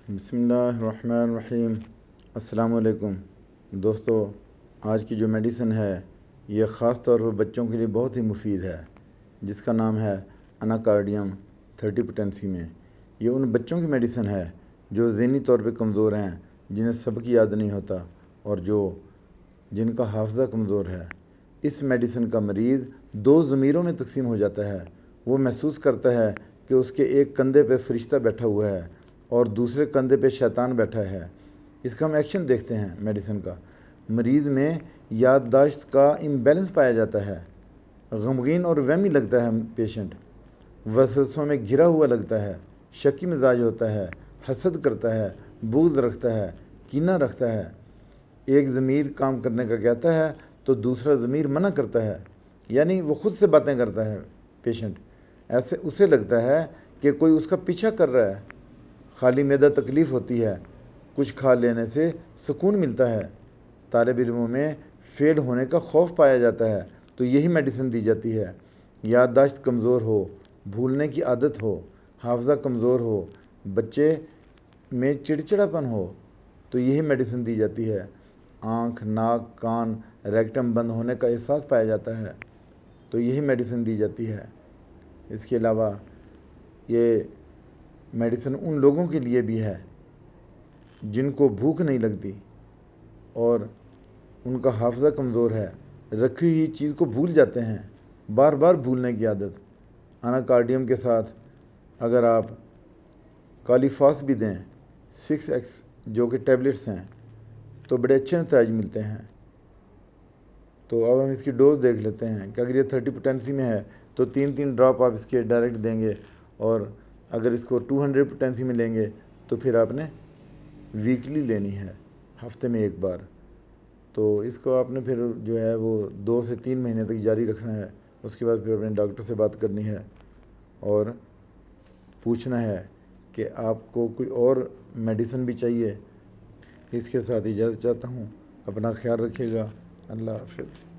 بسم اللہ الرحمن الرحیم۔ السلام علیکم دوستو، آج کی جو میڈیسن ہے یہ خاص طور پر بچوں کے لیے بہت ہی مفید ہے، جس کا نام ہے اناکارڈیم 30 پوٹینسی میں۔ یہ ان بچوں کی میڈیسن ہے جو ذہنی طور پہ کمزور ہیں، جنہیں سبق یاد نہیں ہوتا اور جن کا حافظہ کمزور ہے۔ اس میڈیسن کا مریض 2 ضمیروں میں تقسیم ہو جاتا ہے۔ وہ محسوس کرتا ہے کہ اس کے ایک کندھے پہ فرشتہ بیٹھا ہوا ہے اور دوسرے کندھے پہ شیطان بیٹھا ہے۔ اس کا ہم ایکشن دیکھتے ہیں میڈیسن کا۔ مریض میں یادداشت کا امبیلنس پایا جاتا ہے، غمگین اور وہمی لگتا ہے پیشنٹ، وسوسوں میں گھرا ہوا لگتا ہے، شکی مزاج ہوتا ہے، حسد کرتا ہے، بغض رکھتا ہے، کینہ رکھتا ہے۔ ایک ضمیر کام کرنے کا کہتا ہے تو دوسرا ضمیر منع کرتا ہے، یعنی وہ خود سے باتیں کرتا ہے پیشنٹ۔ ایسے اسے لگتا ہے کہ کوئی اس کا پیچھا کر رہا ہے۔ خالی معدہ تکلیف ہوتی ہے، کچھ کھا لینے سے سکون ملتا ہے۔ طالب علموں میں فیل ہونے کا خوف پایا جاتا ہے تو یہی میڈیسن دی جاتی ہے۔ یادداشت کمزور ہو، بھولنے کی عادت ہو، حافظہ کمزور ہو، بچے میں چڑچڑاپن ہو تو یہی میڈیسن دی جاتی ہے۔ آنکھ، ناک، کان، ریکٹم بند ہونے کا احساس پایا جاتا ہے تو یہی میڈیسن دی جاتی ہے۔ اس کے علاوہ یہ میڈیسن ان لوگوں کے لیے بھی ہے جن کو بھوک نہیں لگتی اور ان کا حافظہ کمزور ہے، رکھی ہوئی چیز کو بھول جاتے ہیں، بار بار بھولنے کی عادت۔ اناکارڈیم کے ساتھ اگر آپ کالیفاس بھی دیں 6X جو کہ ٹیبلٹس ہیں تو بڑے اچھے نتائج ملتے ہیں۔ تو اب ہم اس کی ڈوز دیکھ لیتے ہیں کہ اگر یہ 30 پوٹینسی میں ہے تو 3 ڈراپ آپ اس کے ڈائریکٹ دیں گے، اور اگر اس کو 200 پوٹینسی میں لیں گے تو پھر آپ نے ویکلی لینی ہے، ہفتے میں 1 بار۔ تو اس کو آپ نے پھر جو ہے وہ 2 سے 3 مہینے تک جاری رکھنا ہے۔ اس کے بعد پھر اپنے ڈاکٹر سے بات کرنی ہے اور پوچھنا ہے کہ آپ کو کوئی اور میڈیسن بھی چاہیے۔ اس کے ساتھ اجازت چاہتا ہوں، اپنا خیال رکھیے گا۔ اللہ حافظ۔